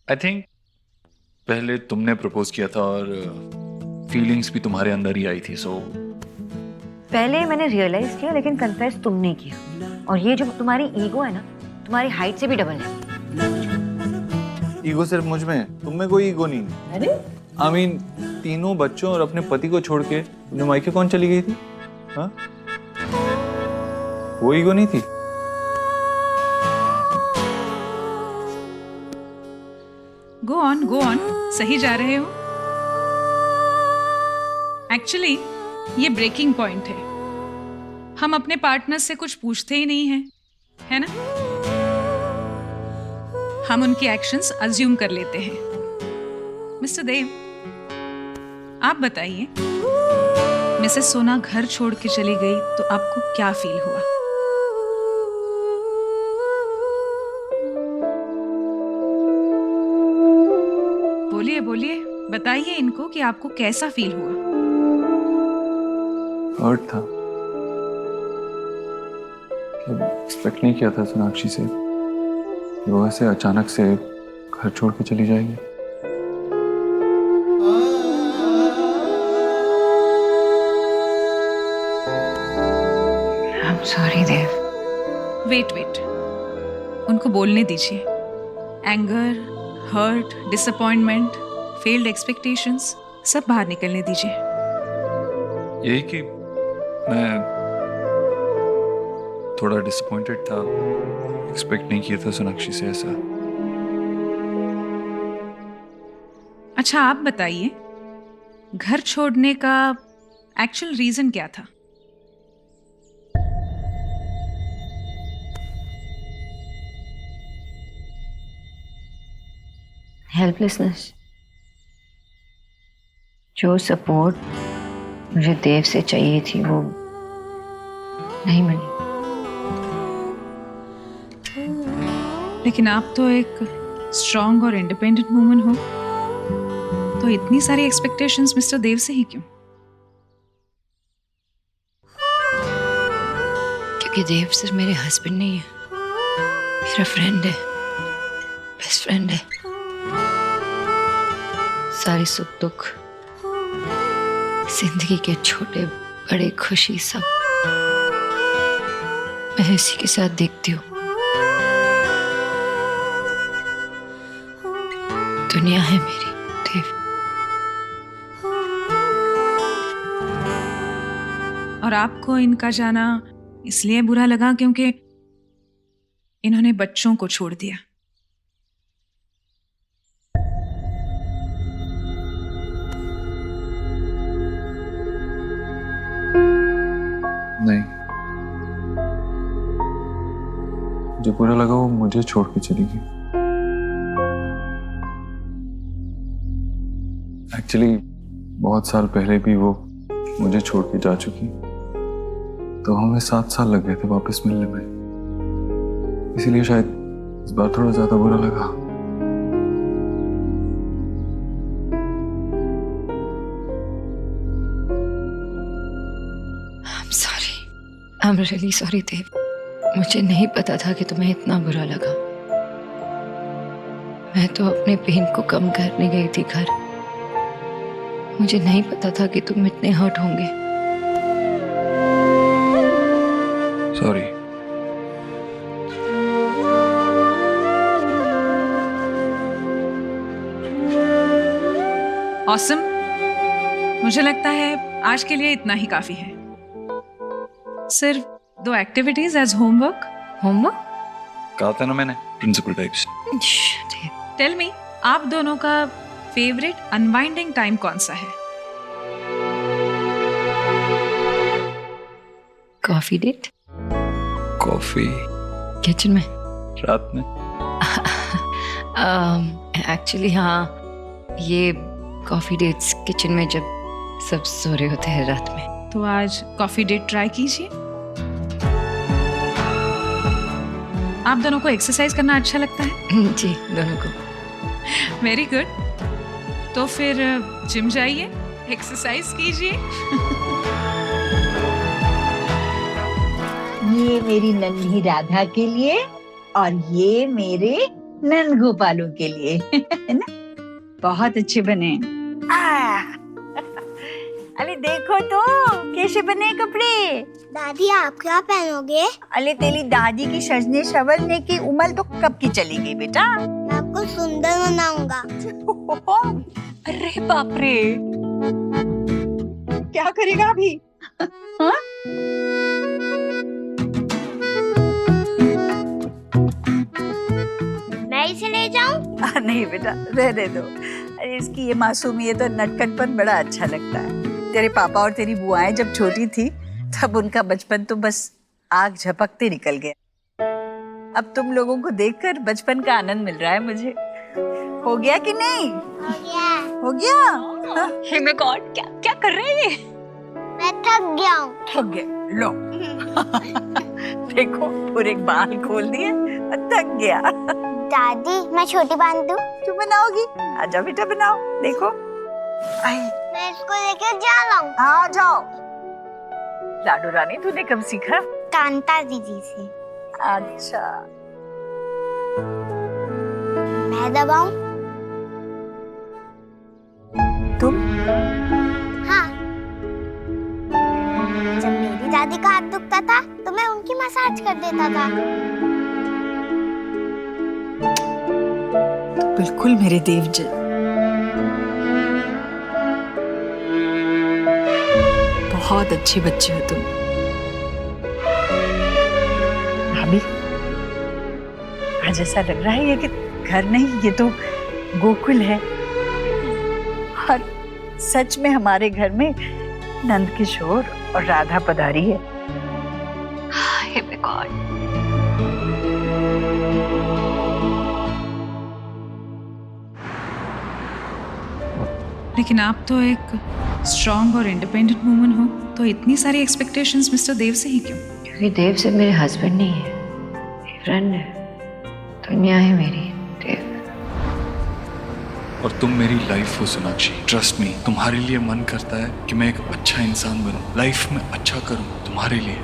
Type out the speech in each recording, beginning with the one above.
I think पहले तुमने propose किया था और फीलिंग्स भी तुम्हारे अंदर ही आई थी, सो पहले मैंने रियलाइज किया लेकिन कन्फेस तुमने किया। और ये जो तुम्हारी ईगो है ना, तुम्हारी हाइट से भी डबल है। ईगो सिर्फ मुझ में है, तुम में कोई ईगो नहीं है। अरे I mean, तीनों बच्चों और अपने पति को छोड़ के तुमने मायके कौन चली गई थी? हाँ? वो ईगो नहीं थी? गो ऑन, सही जा रहे हो। एक्चुअली ये ब्रेकिंग पॉइंट है। हम अपने पार्टनर से कुछ पूछते ही नहीं हैं, है ना? हम उनकी एक्शंस अज्यूम कर लेते हैं। मिस्टर देव, आप बताइए, मिसेस सोना घर छोड़ के चली गई तो आपको क्या फील हुआ? बोलिए बोलिए, बताइए इनको कि आपको कैसा फील हुआ। हर्ट था। एक्सपेक्ट नहीं किया था सोनाक्षी से वो ऐसे अचानक से घर छोड़ के चली जाएगी। I am sorry Dev. Wait, उनको बोलने दीजिए। Anger, hurt, disappointment, failed expectations सब बाहर निकलने दीजिए। यही कि मैं थोड़ा डिसअपॉइंटेड था, एक्सपेक्ट नहीं किया था सोनाक्षी से ऐसा। अच्छा, आप बताइए, घर छोड़ने का एक्चुअल रीजन क्या था? हेल्पलेसनेस। जो सपोर्ट मुझे देव से चाहिए थी वो नहीं मिली। लेकिन आप तो एक स्ट्रॉन्ग और इंडिपेंडेंट वुमन हो, तो इतनी सारी एक्सपेक्टेशंस मिस्टर देव से ही क्यों? क्योंकि देव सिर्फ मेरे हस्बैंड नहीं है, मेरा फ्रेंड है, बेस्ट फ्रेंड है। सारी सुख दुख, जिंदगी के छोटे बड़े खुशी सब मैं इसी के साथ देखती हूँ। दुनिया है मेरी देव। और आपको इनका जाना इसलिए बुरा लगा क्योंकि इन्होंने बच्चों को छोड़ दिया। नहीं, जो बुरा लगा वो मुझे छोड़ के चली गई। एक्चुअली बहुत साल पहले भी वो मुझे छोड़ के जा चुकी, तो हमें 7 साल लग गए थे वापस मिलने में। इसीलिए शायद इस बार थोड़ा ज्यादा बुरा लगा। I'm really sorry देव। मुझे नहीं पता था कि तुम्हें इतना बुरा लगा। मैं तो अपने पेन को कम करने गई थी घर। मुझे नहीं पता था कि तुम इतने हर्ट होंगे। सॉरी। ऑसम, मुझे लगता है आज के लिए इतना ही काफी है। सिर्फ 2 एक्टिविटीज एज होमवर्क। होमवर्क? कहा था ना मैंने, प्रिंसिपल टाइप्स। टेल मी, आप दोनों का फेवरेट अनवाइंडिंग टाइम कौन सा है? Coffee date. कॉफी किचन में रात में। एक्चुअली हाँ, ये कॉफी डेट्स किचन में जब सब सो रहे होते हैं रात में। तो आज कॉफी डेट ट्राई कीजिए। आप दोनों को एक्सरसाइज करना अच्छा लगता है? जी, दोनों को। Very good. तो फिर जिम जाइए, एक्सरसाइज कीजिए। ये मेरी नन्ही राधा के लिए और ये मेरे नंद गोपालों के लिए है ना? बहुत अच्छे बने हैं। अरे देखो तो कैसे बने कपड़े। दादी आप क्या पहनोगे? अरे तेरी दादी की सजने संवरने की उम्र तो कब की चली गई बेटा। मैं आपको सुंदर बनाऊंगा। अरे बाप रे, क्या करेगा अभी? हाँ? मैं इसे ले जाऊं? नहीं बेटा, रहने दो। अरे इसकी ये मासूमियत और नटखटपन बड़ा अच्छा लगता है। तेरे पापा और तेरी बुआएं जब छोटी थी तब उनका बचपन तो बस आग झपकते निकल गया। अब तुम लोगों को देखकर बचपन का आनंद मिल रहा है मुझे। हो गया कि नहीं? हो गया। हो गया? हाँ? हे माय गॉड, क्या क्या कर रहे हैं ये? मैं थक गया हूँ। थक गए, लो। देखो पूरे बाल खोल दिए और थक गया। दादी मैं छोटी बांध दूं? तू बनाओगी? आजा बेटा बनाओ। देखो आई, मैं इसको लेकर जा रहा हूँ। आ जाओ। लाडू रानी तूने कब सीखा? कांता दीदी से। अच्छा, मैं दबाऊं? तुम? हाँ। जब मेरी दादी का हाथ दुखता था तो मैं उनकी मसाज कर देता था। बिल्कुल मेरे देव जी। बहुत अच्छे बच्चे हो तुम। भाभी, आज ऐसा लग रहा है ये कि घर नहीं, ये तो गोकुल है। और सच में हमारे घर में नंद किशोर और राधा पधारी है। Hey my God. लेकिन आप तो एक स्ट्रॉन्ग और इंडिपेंडेंट वुमन हो, तो इतनी सारी एक्सपेक्टेशंस मिस्टर देव से ही क्यों? क्योंकि देव से मेरे हस्बैंड नहीं है, मेरी फ्रेंड है, दुनिया है मेरी देव। और तुम मेरी लाइफ हो सोनाक्षी। ट्रस्ट मी, तुम्हारे लिए मन करता है कि मैं एक अच्छा इंसान बनूं, लाइफ में अच्छा करूं तुम्हारे लिए।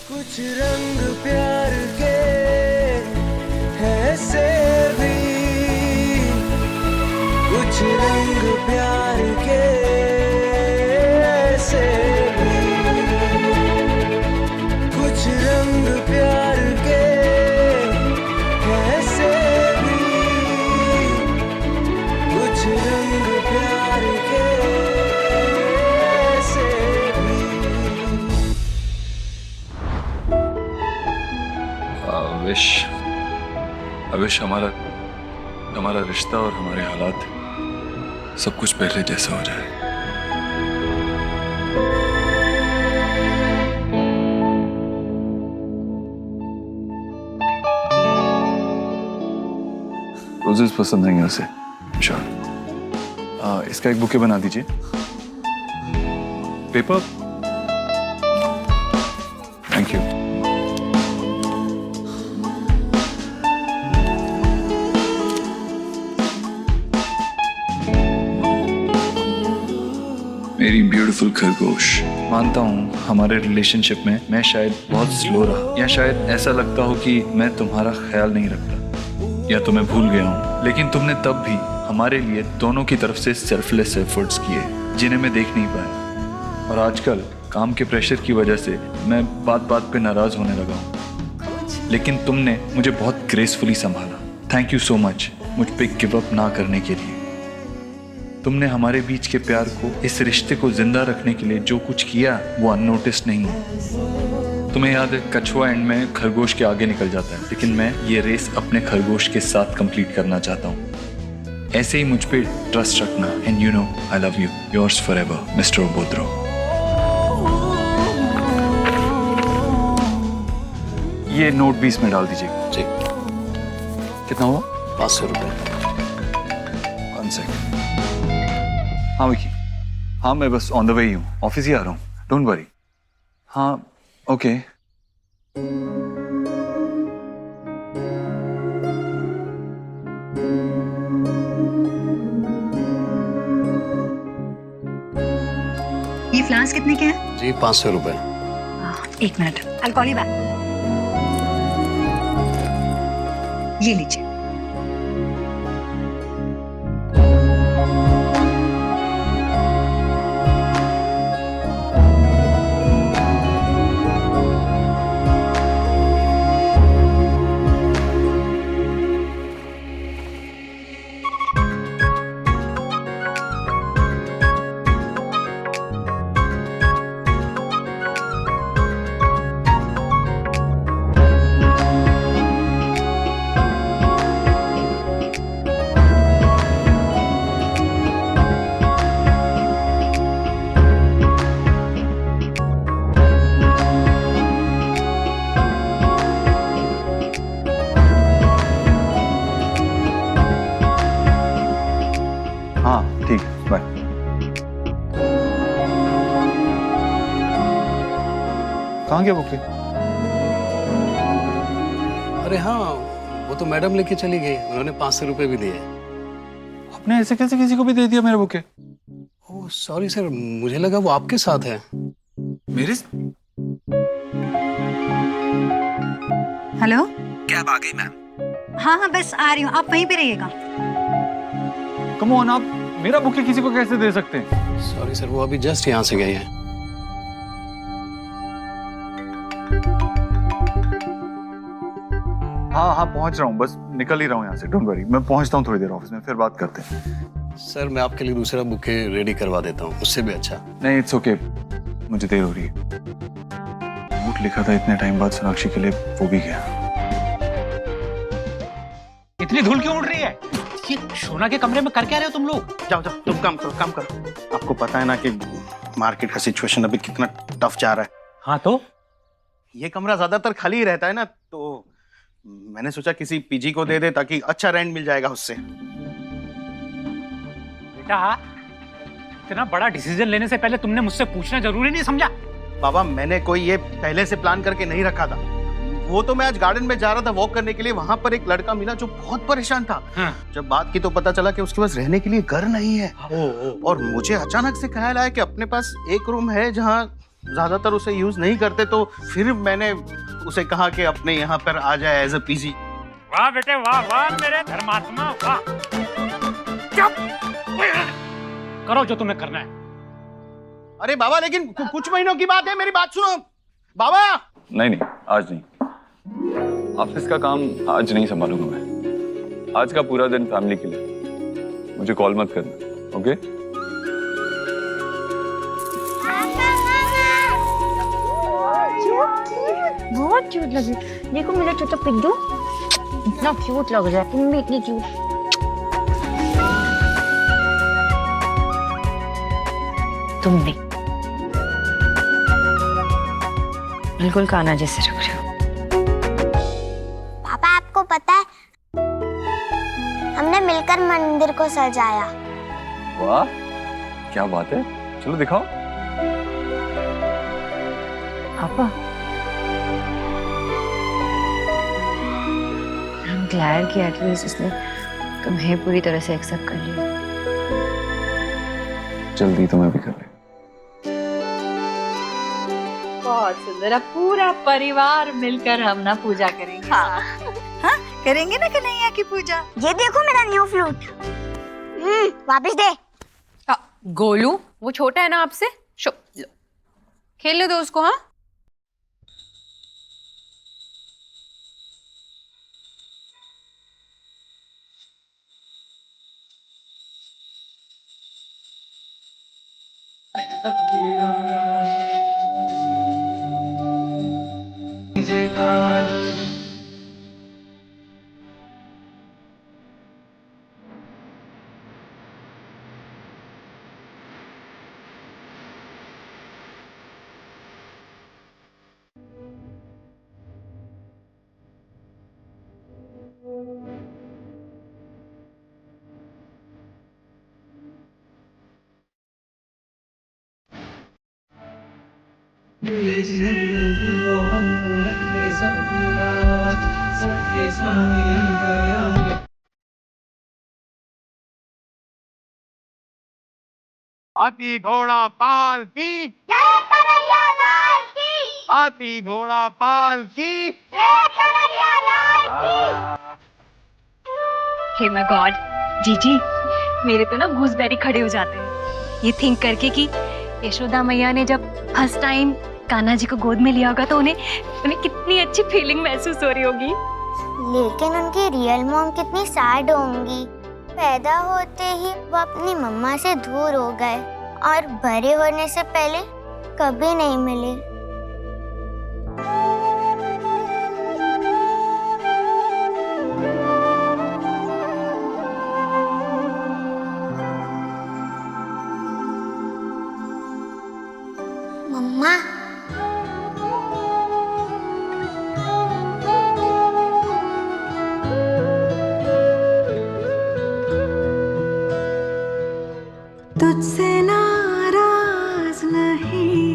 कुछ रंग प्यार के ऐसे भी, कुछ रंग प्यार के ऐसे भी, कुछ रंग प्यार के ऐसे भी, कुछ रंग प्यार के ऐसे भी। I wish हमारा रिश्ता और हमारे हालात सब कुछ पहले जैसा हो जाए। रोजेस पसंद नहीं है उसे। श्योर। इसका एक बुके बना दीजिए। पेपर। Thank you. मेरी ब्यूटीफुल खरगोश, मानता हूँ हमारे रिलेशनशिप में मैं शायद बहुत स्लो रहा, या शायद ऐसा लगता हो कि मैं तुम्हारा ख्याल नहीं रखता या तुम्हें भूल गया हूँ, लेकिन तुमने तब भी हमारे लिए दोनों की तरफ से सेल्फलेस एफर्ट्स किए जिन्हें मैं देख नहीं पाया। और आजकल काम के प्रेशर की वजह से मैं बात बात पे नाराज होने लगा हूँ, लेकिन तुमने मुझे बहुत ग्रेसफुली संभाला। थैंक यू सो मच मुझ पे गिव अप ना करने के लिए। तुमने हमारे बीच के प्यार को, इस रिश्ते को जिंदा रखने के लिए जो कुछ किया वो अननोटिस्ड नहीं है। तुम्हें याद है कछुआ एंड में खरगोश के आगे निकल जाता है, लेकिन मैं ये रेस अपने खरगोश के साथ कंप्लीट करना चाहता हूँ। ऐसे ही मुझ पे ट्रस्ट रखना। And you know I love you, yours forever mister Obodro. ये नोट भी इसमें डाल दीजिए। जी। कितना हुआ? 500 रुपये। 1 सेकंड। हाँ विकी, हाँ मैं बस ऑन द वे ही हूँ, ऑफिस ही आ रहा हूँ, डोंट वरी। हाँ ओके। ये फ्लावर्स कितने के हैं? जी 500 रुपये। एक minute, I'll call you back. ये लीजिए। हाँ ठीक है, बाय। कहाँ गया बुके? अरे हाँ, वो तो मैडम लेके चली गई, उन्होंने 500 रुपए भी दिए। आपने ऐसे कैसे किसी को भी दे दिया मेरे बुके? ओह सॉरी सर, मुझे लगा वो आपके साथ है। मेरे हेलो, कैब आ गई मैम। हाँ हाँ बस आ रही हूँ, आप वहीं पे रहिएगा। कम ऑन, आप मेरा बुके किसी को कैसे दे सकते हैं? सॉरी सर, वो अभी जस्ट यहाँ से गई है। हाँ हाँ पहुंच रहा हूँ, बस निकल ही रहा हूँ यहाँ से। डोंट वरी, मैं पहुंचता हूँ थोड़ी देर ऑफिस में, फिर बात करते हैं। सर मैं आपके लिए दूसरा बुके रेडी करवा देता हूँ, उससे भी अच्छा। नहीं इट्स ओके, मुझे देर हो रही है। नोट लिखा था इतने टाइम बाद सोनाक्षी के लिए, वो भी गया। इतनी धूल क्यों उड़ रही है? ये सोना के कमरे में कर क्या रहे हो तुम लोग? जाओ जाओ, तुम काम करो, काम करो। आपको पता है ना कि मार्केट का सिचुएशन अभी कितना टफ जा रहा है। हाँ तो ये कमरा ज्यादातर खाली ही रहता है ना, तो मैंने सोचा किसी पीजी को दे दे ताकि अच्छा रेंट मिल जाएगा उससे। बेटा, इतना बड़ा डिसीजन लेने से पहले तुमने मुझसे पूछना जरूरी नहीं समझा? बाबा मैंने कोई ये पहले से प्लान करके नहीं रखा था। वो तो मैं आज गार्डन में जा रहा था वॉक करने के लिए, वहां पर एक लड़का मिला जो बहुत परेशान था। हाँ। जब बात की तो पता चला कि उसके पास रहने के लिए घर नहीं है। और मुझे अचानक से ख्याल आया कि अपने पास एक रूम है जहाँ ज्यादातर उसे यूज नहीं करते, तो फिर मैंने उसे कहा कि अपने यहाँ पर आ जाए एज अ पीजी। वाह बेटे वाह, वाह मेरे धर्मात्मा, वाह। करो जो तुम्हें करना है। अरे बाबा लेकिन कुछ महीनों की बात है, मेरी बात सुनो बाबा। नहीं नहीं, आज नहीं। ऑफिस का काम आज नहीं संभालूंगा मैं। आज का पूरा दिन फैमिली के लिए। मुझे कॉल मत करना, ओके? बहुत क्यूट लगी। देखो मेरा छोटा पिग्गू इतना क्यूट लग रहा है, तुम भी इतनी क्यूट। तुम भी बिल्कुल कान्हा जैसे लग रहे हो। पापा आपको पता है हमने मिलकर मंदिर को सजाया। वाह क्या बात है, चलो दिखाओ। पापा I'm glad कि एटलीस्ट उसने तुम्हें पूरी तरह से एक्सेप्ट कर लिया। जल्दी तुम्हें भी कर ले। बहुत सुंदर, अब पूरा परिवार मिलकर हम ना पूजा करेंगे। हाँ हाँ करेंगे ना कन्हैया की पूजा। ये देखो मेरा न्यू फ्लूट। वापस दे। गोलू वो छोटा है ना आपसे, खेलने दो उसको। हाँ हाथी घोड़ा पालकी, हाथी घोड़ा पालकी। हे माय गॉड, जीजी मेरे तो ना गूसबेरी खड़े हो जाते हैं ये थिंक करके कि यशोदा मैया ने जब फर्स्ट टाइम कान्हा जी को गोद में लिया होगा तो उन्हें कितनी अच्छी फीलिंग महसूस हो रही होगी। लेकिन उनकी रियल मॉम कितनी सैड होंगी। पैदा होते ही वो अपनी मम्मा से दूर हो गए और बड़े होने से पहले कभी नहीं मिले। मम्मा, तुझसे नाराज नहीं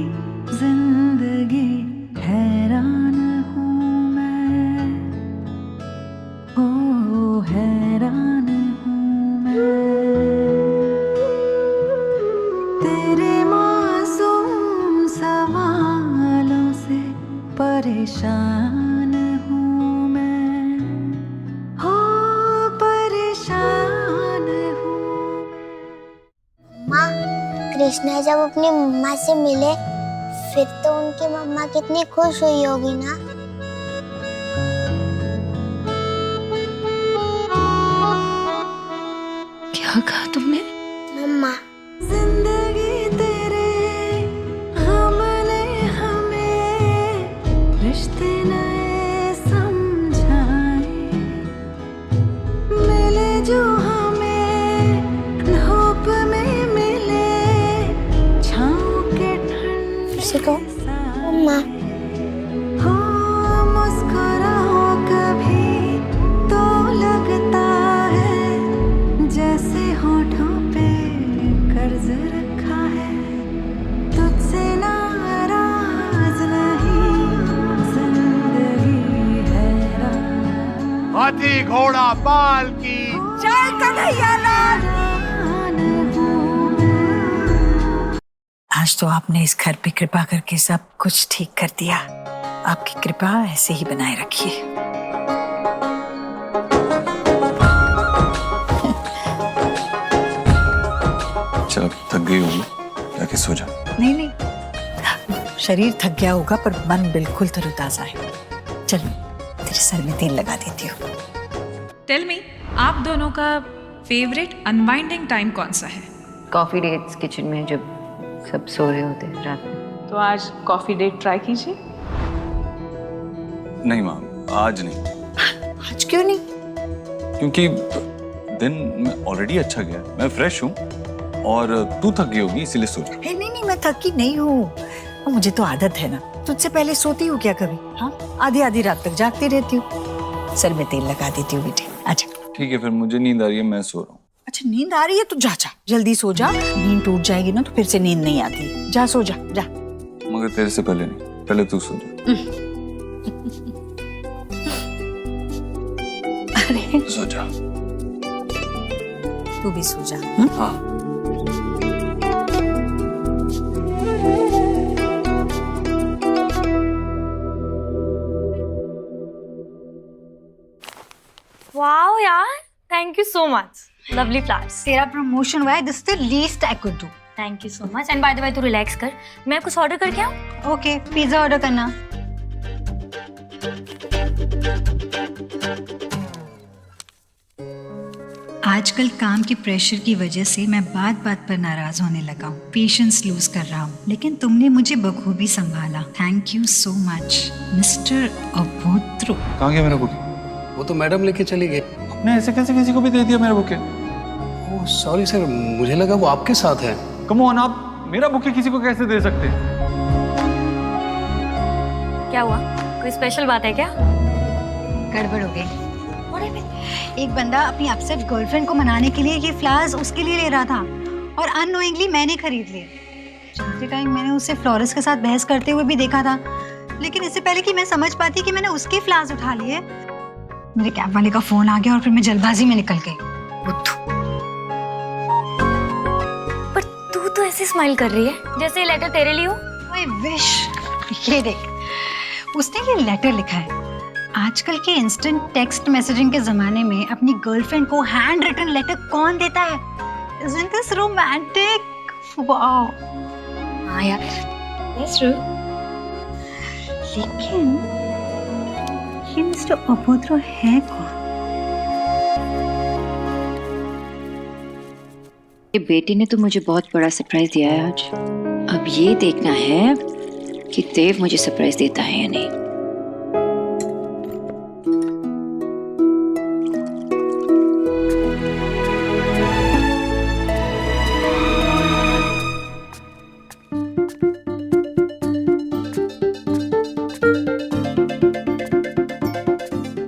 जिंदगी, हैरान हूँ मैं, ओ हैरान हूँ मैं, तेरे मासूम सवालों से परेशान हूँ मैं, हो परेशान हूँ। माँ, कृष्णा जब अपनी मम्मा से मिले फिर तो उनकी मम्मा कितनी खुश हुई होगी ना। क्या कहा तुमने? मम्मा, जिंदगी तेरे हमने हमें रिश्ते नए समझाए, मिले जो हमें धूप में मिले छाँव के ठंड से कहो मम्मा। हो मुस्कुराओ कभी तो लगता है जैसे होठों पे कर्ज रखा है, तुझसे नाराज नहीं जिंदगी हैरान। हाथी घोड़ा पाल की जय कन्हैया लाल। आज तो आपने इस घर पे कृपा करके सब कुछ ठीक कर दिया। आपकी कृपा ऐसे ही बनाए रखिए। चल थक गई होगी, जाके सो जा। नहीं नहीं, शरीर थक गया होगा पर मन बिल्कुल तरोताजा है। चल तेरे सर में तेल लगा देती हूँ। टेल मी, आप दोनों का फेवरेट अनवाइंडिंग टाइम कौन सा है? कॉफी डेट्स किचन में जब सब सो रहे होते हैं रात में। तो आज कॉफी डेट ट्राई कीजिए। नहीं माँ, आज नहीं। आज क्यों नहीं? क्योंकि दिन में ऑलरेडी अच्छा गया, मैं फ्रेश हूँ और तू थक गई होगी इसीलिए सो जा। नहीं नहीं, मैं थकी नहीं हूँ। मुझे तो आदत है ना, तुझसे पहले सोती हूँ क्या कभी? हाँ, आधी आधी रात तक जागती रहती हूँ। सर में तेल लगा देती हूँ बेटे। अच्छा ठीक है, फिर मुझे नींद आ रही है, मैं सो रहा हूँ। अच्छा, नींद आ रही है तो जा जा, जल्दी सो जा। नींद टूट जाएगी ना तो फिर से नींद नहीं आती। जा सो जा, जा। मगर तेरे से पहले नहीं, पहले तू सो जा। अरे सो जा। तू भी सो जा। हाँ। वाओ यार, thank you so much, lovely flowers. तेरा प्रमोशन हुआ है, this is the least I could do. Thank you so much. And by the way तू रिलैक्स कर, मैं कुछ ऑर्डर करके आऊँ? ओके, पिज्जा ऑर्डर करना। आजकल काम के प्रेशर की वजह से मैं बात बात पर नाराज होने लगा हूँ, पेशेंस लूज कर रहा हूँ, लेकिन तुमने मुझे बखूबी संभाला। Thank you so much mister Abhodro. कहाँ गया मेरा बुके? वो तो मैडम लेके चली गई। आपने ऐसे कैसे किसी को भी दे दिया मेरा बुके? ओह सॉरी सर, मुझे लगा वो आपके साथ है। कम ऑन, आप मेरा बुके किसी को कैसे दे सकते हैं? क्या हुआ, कोई स्पेशल बात है क्या? गड़बड़ हो गई। एक बंदा अपनी अपसेट गर्लफ्रेंड को मनाने के लिए ये फ्लावर्स उसके लिए ले रहा था और अननोइंगली मैंने खरीद लिए। चलते टाइम मैंने उसे फ्लोरिस्ट के साथ बहस करते हुए भी देखा था, लेकिन इससे पहले कि मैं समझ पाती कि मैंने उसके फ्लावर्स उठा लिए, मेरे कैब वाले का फोन आ गया और फिर मैं जल्दबाजी में निकल गई। बुद्धू। पर तू तो ऐसे स्माइल कर रही है जैसे ये लेटर तेरे लिए हो। I wish. ये देख, उसने ये लेटर लिखा है आजकल के इंस्टेंट टेक्स्ट मैसेजिंग के जमाने में अपनी गर्लफ्रेंड को हैंड रिटन लेटर कौन देता है? Isn't this romantic? Wow. हाँ यार, that's true. लेकिन ये मिस्टर अभद्र है कौन? ये बेटी ने तो मुझे बहुत बड़ा सरप्राइज दिया है आज। अब ये देखना है कि देव मुझे सरप्राइज देता है या नहीं।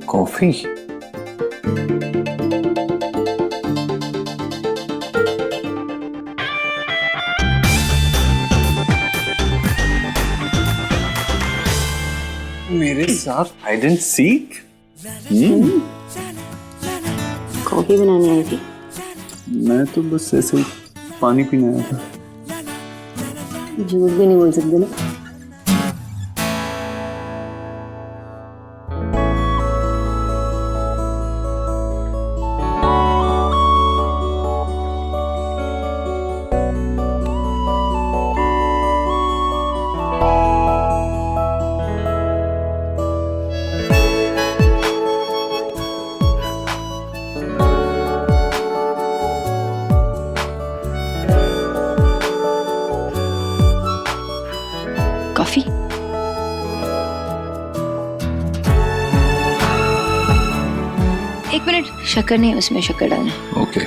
कॉफी? मेरे साथ हाइड एंड सीक? कॉफी बनाने आई थी। मैं तो बस ऐसे ही पानी पीने आया था। झूठ भी नहीं बोल सकते ना। कॉफी? एक मिनट, शक्कर नहीं, उसमें शक्कर डालना। ओके।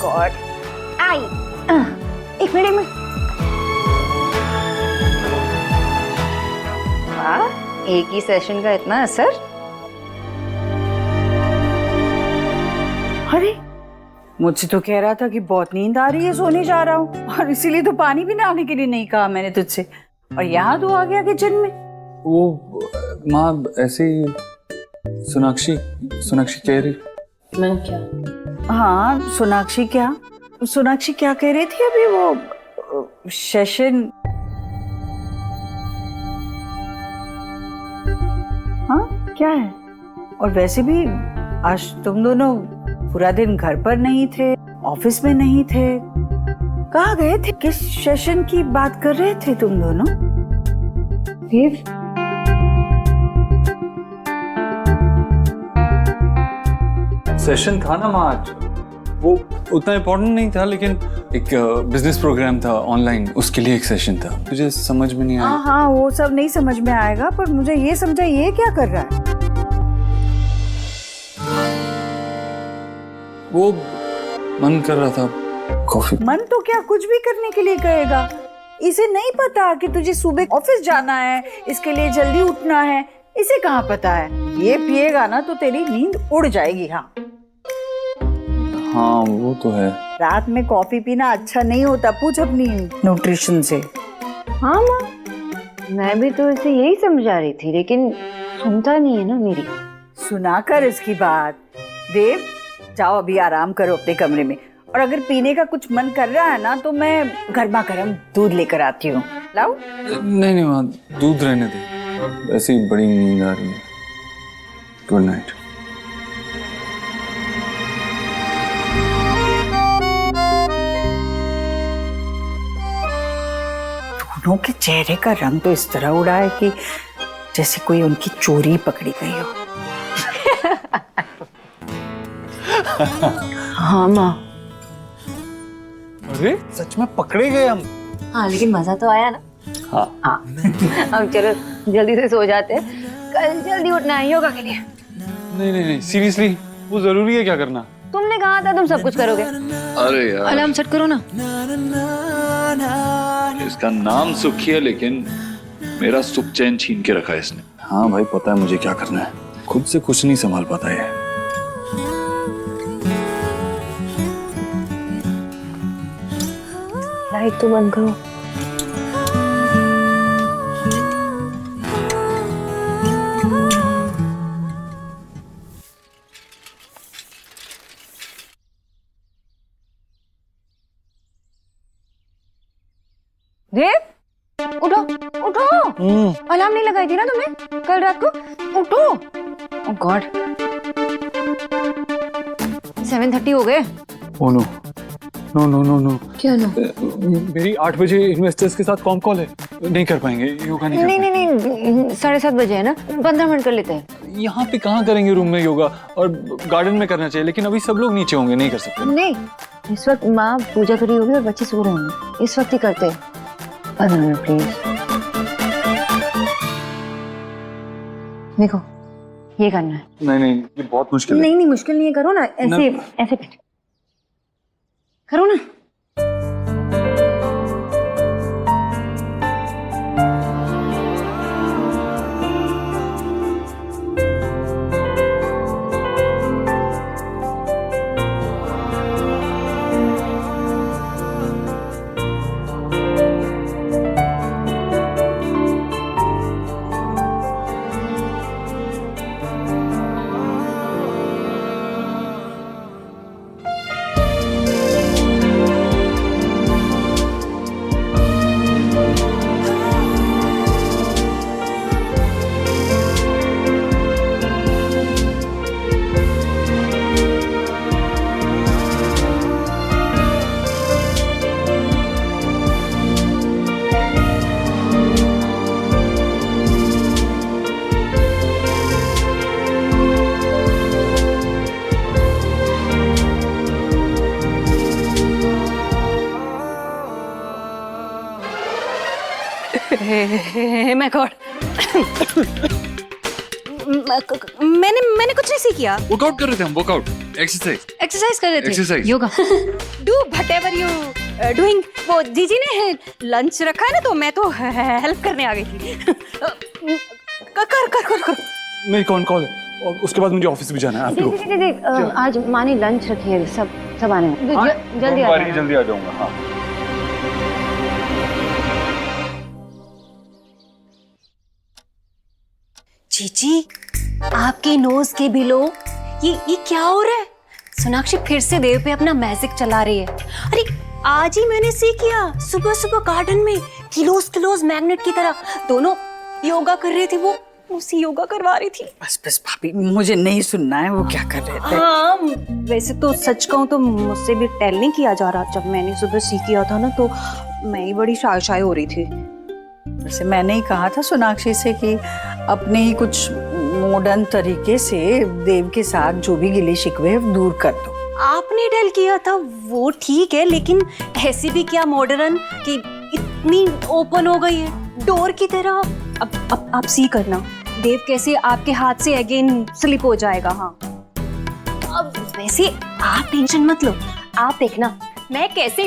गॉड, आई, एक मिनट। वाह, एक ही सेशन का इतना असर। अरे, मुझसे तो कह रहा था कि बहुत नींद आ रही है, सोने जा रहा हूँ, और इसीलिए तो पानी भी लाने के लिए नहीं कहा मैंने तुझसे, और यहाँ तो आ गया किचन में। वो माँ ऐसे ही सोनाक्षी कह रही। मैं क्या? हाँ, सोनाक्षी क्या कह रही थी अभी? वो सेशन। हाँ, क्या है? और वैसे भी आज तुम दोनों पूरा दिन घर पर नहीं थे, ऑफिस में नहीं थे, कहाँ गए थे? किस सेशन की बात कर रहे थे तुम दोनों? देव, सेशन था ना माँ आज। वो उतना इम्पोर्टेंट नहीं था, लेकिन एक बिजनेस प्रोग्राम था ऑनलाइन, उसके लिए एक सेशन था। मुझे समझ में नहीं आया। हाँ, वो सब नहीं समझ में आएगा, पर मुझे ये समझा ये क्या कर रहा है? वो मन कर रहा था कॉफी। मन तो क्या कुछ भी करने के लिए कहेगा। इसे नहीं पता कि तुझे सुबह ऑफिस जाना है, इसके लिए जल्दी उठना है, इसे कहाँ पता है? ये पिएगा ना तो तेरी नींद उड़ जाएगी। हाँ, वो तो है। रात में कॉफी पीना अच्छा नहीं होता, पूछ अपनी न्यूट्रिशन से। हाँ माँ, मैं भी तो इसे यही समझा रही थी, लेकिन सुनता नहीं है ना मेरी। सुनाकर इसकी बात। देव, जाओ अभी आराम करो अपने कमरे में, और अगर पीने का कुछ मन कर रहा है ना तो मैं गर्मा गर्म दूध लेकर आती हूँ। लाओ? नहीं माँ, दूध रहने दे, ऐसे ही बड़ी नींद आ रही है। Good night. दोनों के चेहरे का रंग तो इस तरह उड़ा है कि जैसे कोई उनकी चोरी पकड़ी गई हो। हाँ माँ। अरे सच में पकड़े गए हम। हाँ, लेकिन मजा तो आया ना। हाँ। अब चलो जल्दी से सो जाते हैं, कल जल्दी उठना है योगा के लिए। नहीं, सीरियसली वो जरूरी है क्या करना? तुमने कहा था तुम सब कुछ करोगे। अरे यार, अलार्म सेट करो ना। इसका नाम सुखी है, लेकिन मेरा सुख चैन छीन के रखा है इसने। हाँ भाई, पता है मुझे क्या करना है, खुद से कुछ नहीं संभाल पाता है। लाइट तो बंद करो। देव, उठो उठो। अलार्म नहीं लगाई थी ना तुमने कल रात को? उठो। ओह गॉड 7:30 हो गए। Oh no no no no no. क्या नो? मेरी 8 बजे इन्वेस्टर्स के साथ कॉम कॉल है, नहीं कर पाएंगे, योगा नहीं कर नहीं नहीं नहीं 7:30 बजे है ना, 15 मिनट कर लेते हैं। पाएंगे। यहाँ पे कहाँ करेंगे रूम में योगा, और गार्डन में करना चाहिए, लेकिन अभी सब लोग नीचे होंगे, नहीं कर सकते। नहीं इस वक्त माँ पूजा करी होगी और बच्चे सो रहे होंगे, इस वक्त ही करते हैं। 15 मिनट प्लीज। देखो ये करना है। नहीं नहीं ये बहुत मुश्किल है। नहीं नहीं मुश्किल नहीं है, करो ना ऐसे ऐसे करो ना। मैं गॉड मैंने कुछ नहीं सीखा। वर्कआउट कर रहे थे हम, वर्कआउट एक्सरसाइज कर रहे थे। Exercise yoga. Do whatever you doing. वो जीजी ने लंच रखा है ना, तो मैं तो हेल्प करने आ गई थी। कर मेरी कौन कॉल है, और उसके बाद मुझे ऑफिस भी जाना है। दीदी आज माँ ने लंच रखी है, सब आने में। जल्दी आ जाऊंगा। हाँ जीजी आपके नोज के बिलो ये क्या हो रहा है? सोनाक्षी फिर से देव पे अपना मैजिक चला रही है। अरे आज ही मैंने सीखा, सुबह सुबह गार्डन में किलोज मैग्नेट की तरह दोनों योगा कर रहे थे। वो उसी योगा करवा रही थी। बस भाभी मुझे नहीं सुनना है वो क्या कर रहे थे। हाँ वैसे तो सच कहूँ तो मुझसे भी टेल नहीं किया जा रहा। जब मैंने सुबह सीखा था ना, तो मैं ही बड़ी शाय हो रही थी। वैसे मैंने ही कहा था सोनाक्षी से कि अपने ही कुछ मॉडर्न तरीके से देव के साथ जो भी गिले शिकवे दूर कर दो। आपने टेल किया था वो ठीक है, लेकिन ऐसी भी क्या मॉडर्न कि इतनी ओपन हो गई है डोर की तरह। अब आप सी करना, देव कैसे आपके हाथ से अगेन स्लिप हो जाएगा। हाँ अब वैसे आप टेंशन मत लो, आप देखना मैं कैसे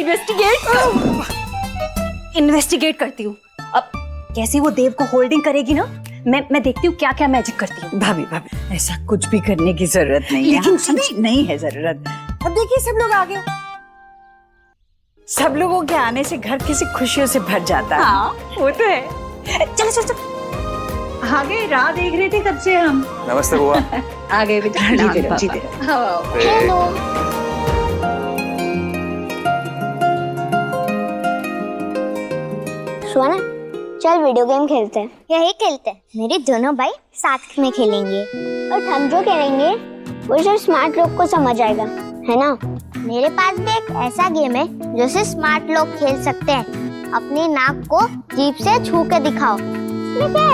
इन्वेस्टिगेट करती हूँ। अब कैसे वो देव को होल्डिंग करेगी ना, मैं देखती हूँ क्या क्या मैजिक करती हूँ। भाभी ऐसा कुछ भी करने की जरूरत नहीं है। लेकिन नहीं है जरूरत। अब देखिए सब लोग आ गए। सब लोगों के आने से घर किसी खुशियों से भर जाता है। हाँ वो तो है। चलो आगे राह देख रहे थे कब से हम। नमस्ते बुआ। आ गए बेटा। जीते रहो। सुना, चल वीडियो गेम खेलते हैं। यही खेलते हैं, मेरे दोनों भाई साथ में खेलेंगे और हम जो खेलेंगे वो सिर्फ स्मार्ट लोग को समझ आएगा, है ना? मेरे पास भी एक ऐसा गेम है जो सिर्फ स्मार्ट लोग खेल सकते हैं। अपनी नाक को जीभ से छू के दिखाओ। ठीक है?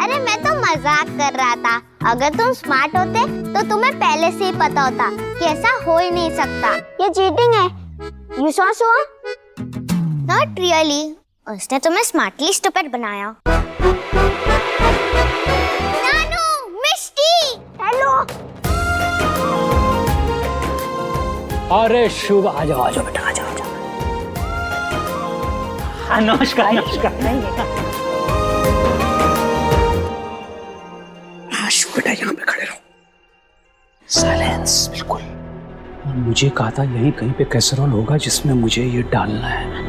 अरे मैं तो मजाक कर रहा था। अगर तुम स्मार्ट होते तो तुम्हें पहले से ही पता होता कि ऐसा हो ही नहीं सकता। ये चीटिंग है। You saw so? Not really. उसने तुम्हें स्मार्टली स्टूपिड बनाया। नानू, मिष्टी, हेलो। अरे शुभ, आ जाओ बेटा, आ जाओ। हाँ नमस्कार। हाँ शुभ बेटा, यहाँ पे खड़े रहो। साइलेंस बिल्कुल। मुझे कहा था यहीं कहीं पे कैसरोल होगा जिसमें मुझे ये डालना है।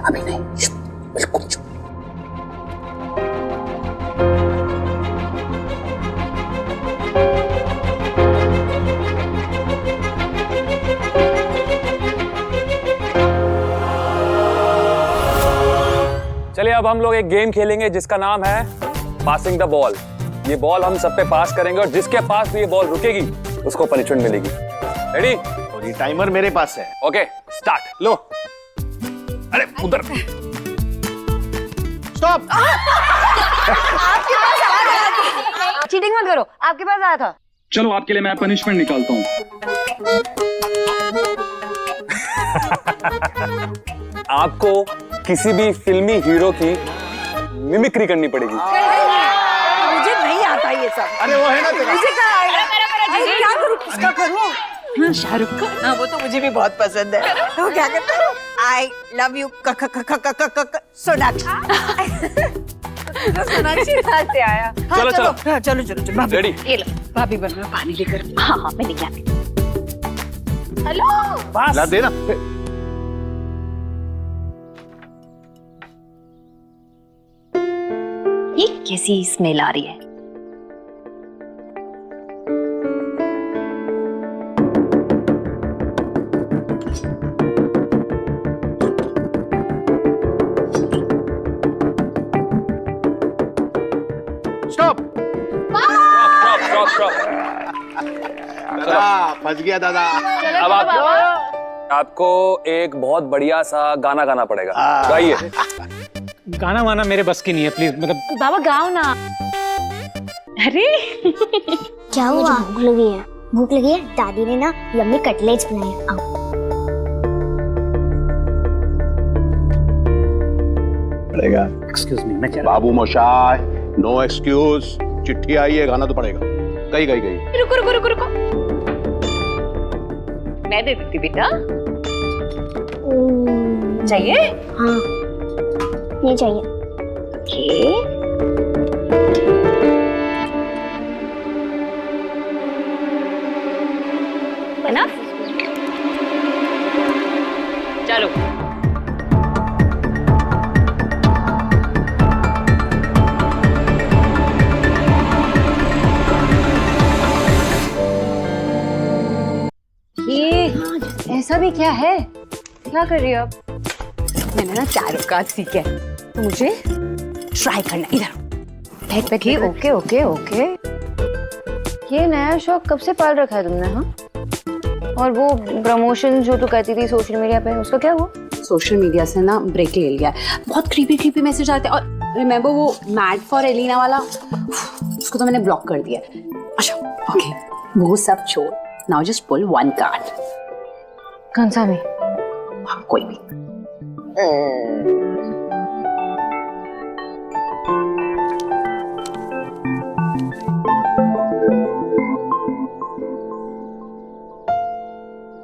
अभी नहीं, बिल्कुल चुप। चलिए अब हम लोग एक गेम खेलेंगे जिसका नाम है पासिंग द बॉल। ये बॉल हम सब पे पास करेंगे और जिसके पास भी ये बॉल रुकेगी उसको पनिशमेंट मिलेगी। रेडी? और ये टाइमर मेरे पास है। Okay start. लो। अरे उधर स्टॉप। चीटिंग मत करो, आपके पास आया था। चलो आपके लिए मैं पनिशमेंट निकालता हूँ। आपको किसी भी फिल्मी हीरो की मिमिक्री करनी पड़ेगी। मुझे नहीं आता ये सब। अरे वो है ना तेरा। मुझे कहाँ आएगा? अरे क्या करूँ, किसका करूँ? शाहरुख का। हाँ वो तो मुझे भी बहुत पसंद है। वो क्या करता है? I love you Sonakshi. Sonakshi कहाँ से आया? चलो चलो चलो चलो चलो। रेडी? ये लो भाभी बन में पानी लेकर। हाँ हाँ मैं निकला। हेलो। ला दे ना। ये कैसी स्मेल आ रही है? स्टॉप। स्टॉप। दादा फंस गया दादा। अब आपको एक बहुत बढ़िया सा गाना गाना पड़ेगा। गाइए। गाना वाना मेरे बस की नहीं है, प्लीज। मतलब बाबा गाओ ना। अरे क्या हुआ? भूख लगी है? भूख लगी है? दादी ने ना यम्मी कटलेट्स बनाए हैं। आओ। पड़ेगा। एक्सक्यूज मी, मैं बाबू मोशाय, नो एक्सक्यूज। चिट्ठी आई है, गाना तो पड़ेगा। गई। रुको। मैं दे देती बेटा। चाहिए? हाँ ये चाहिए। ओके। बना? चलो। ये ऐसा भी क्या है? क्या कर रही हो आप? मैंने ना चारुकाज सीखा है, तो मुझे ट्राई करना। इधर बैठ। ओके। ये नया शौक कब से पाल रखा है तुमने? हाँ, और वो प्रमोशन जो तू करती थी सोशल मीडिया पे, उसका क्या हुआ? सोशल मीडिया से ना ब्रेक ले लिया। बहुत क्रीपी मैसेज आते हैं। और रिमेंबर वो मैड फॉर एलिना वाला, उसको तो मैंने ब्लॉक कर दिया। अच्छा ओके, वो सब छोड़। Now just pull one card. कौन सा में? हाँ, कोई भी।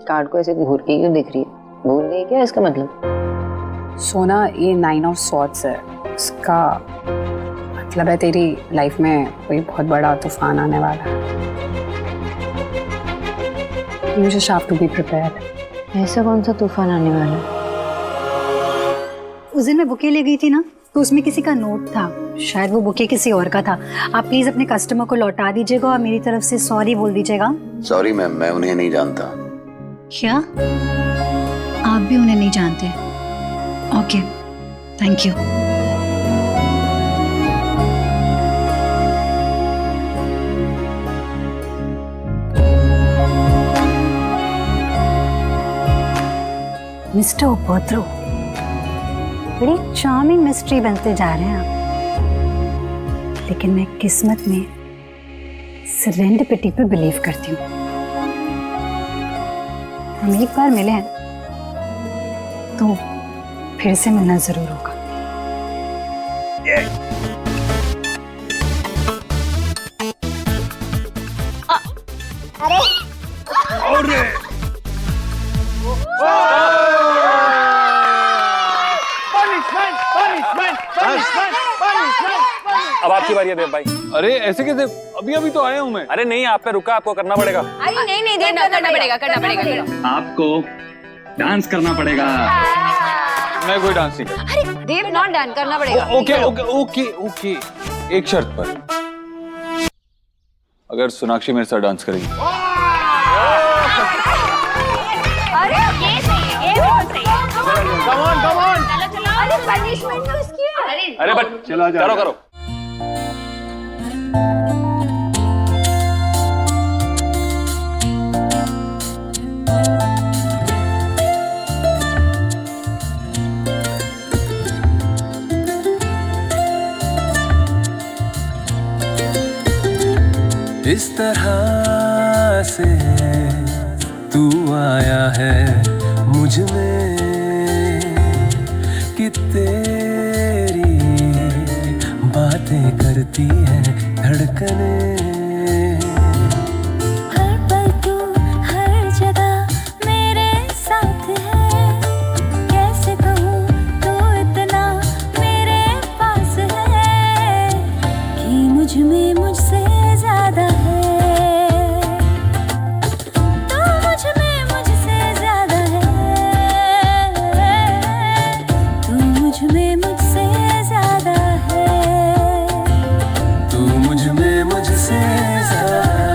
कार्ड को ऐसे घूर के क्यों दिख रही है? भूल गई क्या इसका मतलब? सोना, ये 9 ऑफ सॉर्ड्स है। इसका मतलब है तेरी लाइफ में कोई बहुत बड़ा तूफान आने वाला है। You just have to be prepared. ऐसा कौन सा तूफान आने वाला है? उस दिन मैं बुके ले गई थी ना, तो उसमें किसी का नोट था। शायद वो बुके किसी और का था। आप प्लीज अपने कस्टमर को लौटा दीजिएगा और मेरी तरफ से सॉरी बोल दीजिएगा। सॉरी मैम, मैं उन्हें नहीं जानता। क्या आप भी उन्हें नहीं जानते? Okay, thank you. मिस्टर उपद्रो, बड़ी चार्मिंग मिस्ट्री बनते जा रहे हैं आप। लेकिन मैं किस्मत में सेरेंडिपिटी पे बिलीव करती हूँ। हम एक बार मिले हैं तो फिर से मिलना जरूर होगा। अब आपकी बारी है देव भाई। अरे ऐसे कैसे? अभी तो आया हूँ मैं। अरे नहीं, आप पे रुका, आपको करना पड़ेगा। अरे नहीं करना पड़ेगा। आपको डांस करना पड़ेगा। मैं कोई डांस नहीं करता। अरे देव, नॉट डन, करना पड़ेगा। ओके ओके ओके ओके, एक शर्त पर, अगर सोनाक्षी मेरे साथ डांस करेगी। अरे ये सही है, ये बहुत सही है। Come on come on. चलो चलो। अरे पनिशमेंट तो उसकी है। अरे बट चलो करो करो। इस तरह से तू आया है मुझ में कि तेरी बातें करती है धड़कने। हर पल तू हर जगह मेरे साथ है, कैसे कहूँ तू इतना मेरे पास है कि मुझ में मुझसे ज्यादा है। तू मुझ में मुझसे ज्यादा है, तू मुझ में मुझसे ज्यादा है, तू मुझ में मुझसे ज्यादा है।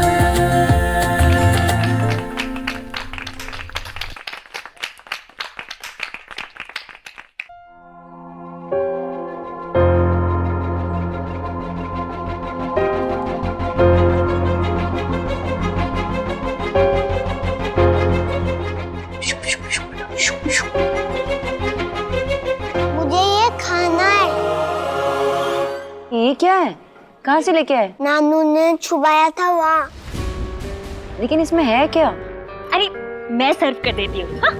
मुझे ये खाना है। ये क्या है? कहाँ से लेके आए? नानू ने छुपाया था वहाँ। लेकिन इसमें है क्या? अरे मैं सर्व कर देती हूँ। हाँ?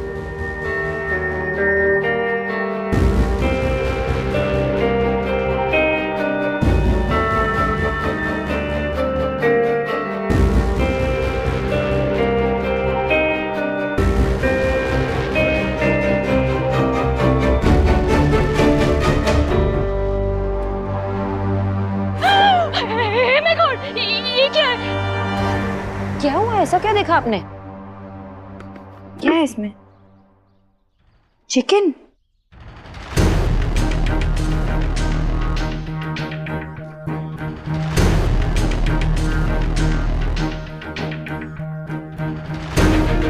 Oh my God, ये क्या है? क्या हुआ? ऐसा क्या देखा आपने? क्या है इसमें? चिकन?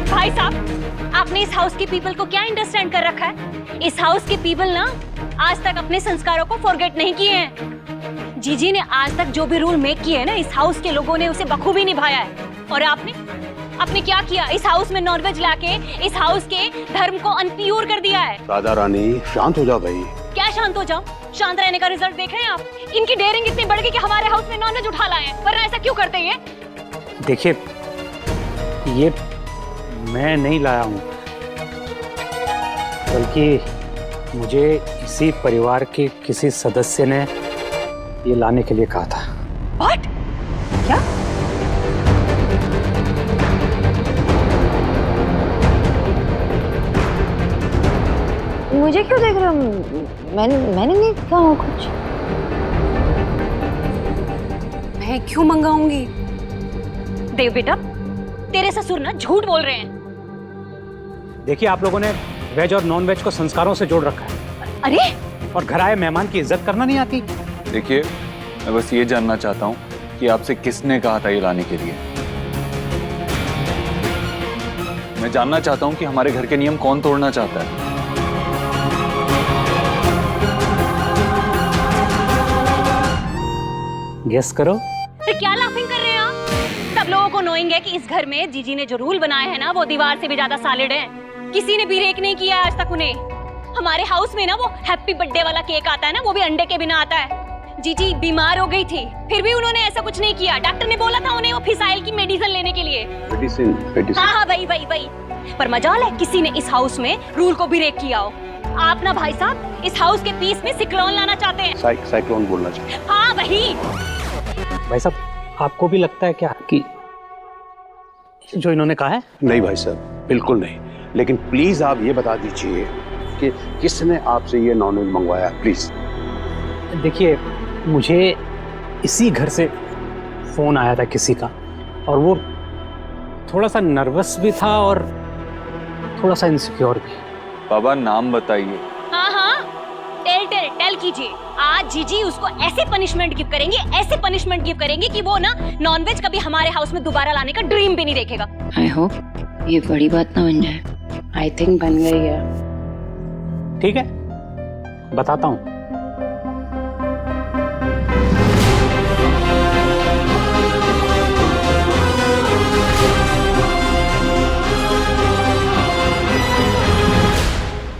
भाई साहब, आपने इस हाउस के पीपल को क्या अंडरस्टैंड कर रखा है? इस हाउस के पीपल ना आज तक अपने संस्कारों को फॉरगेट नहीं किए हैं। जीजी ने आज तक जो भी रूल मेक किए हैं ना, इस हाउस के लोगों ने उसे बखूबी निभाया है। और आपने क्या किया? इस हाउस में नॉनवेज लाके इस हाउस के धर्म को अनप्योर कर दिया है। राधा रानी शांत हो जाओ भाई। क्या शांत हो जाओ? शांत रहने का रिजल्ट देख रहे हैं आप? इनकी डेयरिंग इतनी बढ़ गई कि हमारे हाउस में नॉनवेज उठा लाए हैं। वरना ऐसा क्यों करते ये? देखिए, ये मैं नहीं लाया हूँ, बल्कि मुझे इसी परिवार के किसी सदस्य ने ये लाने के लिए कहा था। What? क्या? मुझे क्यों देख रहे हो? मैंने नहीं कहा कुछ। मैं क्यों मंगाऊंगी? देव बेटा, तेरे ससुर ना झूठ बोल रहे हैं। देखिए, आप लोगों ने वेज और नॉन वेज को संस्कारों से जोड़ रखा है। अरे! और घर आए मेहमान की इज्जत करना नहीं आती। देखिए, मैं बस ये जानना चाहता हूँ कि आपसे किसने कहा था ये लाने के लिए। मैं जानना चाहता हूँ कि हमारे घर के नियम कौन तोड़ना चाहता है। गेस करो। फिर क्या लाफिंग कर रहे हैं आप? सब लोगों को नोइंग है कि इस घर में जीजी ने जो रूल बनाए हैं ना, वो दीवार से भी ज्यादा सॉलिड है। किसी ने भी ब्रेक नहीं किया आज तक उन्हें। हमारे हाउस में ना वो हैप्पी बर्थडे वाला केक आता है ना, वो भी अंडे के बिना आता है। जीजी बीमार हो गई थी, फिर भी उन्होंने ऐसा कुछ नहीं किया। डॉक्टर ने बोला था उन्हें वो फिसाइल की मेडिसिन लेने के लिए। मेडिसिन। हाँ वही। पर मजाल है किसी ने इस हाउस में रूल को ब्रेक किया हो। आप ना भाई साहब इस हाउस के पीस में सिक्लोन लाना चाहते हैं। साइक्लोन बोलना चाहिए। हाँ वही। भाई साहब, आपको भी लगता है क्या कि जो इन्होंने कहा है? नहीं भाई साहब, बिल्कुल नहीं। लेकिन प्लीज आप ये बता दीजिए कि किसने आपसे ये नॉनवेज मंगवाया, प्लीज। देखिए, मुझे इसी घर से फोन आया था किसी का, और वो थोड़ा सा नर्वस भी था और थोड़ा सा इनसिक्योर भी। बाबा, नाम बताइए। हाँ ख्याल कीजिए, आज जीजी उसको ऐसे पनिशमेंट गिव करेंगे, ऐसे पनिशमेंट गिव करेंगे कि वो ना नॉनवेज कभी हमारे हाउस में दोबारा लाने का ड्रीम भी नहीं देखेगा। आई होप ये बड़ी बात ना बन जाए। आई थिंक बन गई है। ठीक है, बताता हूँ।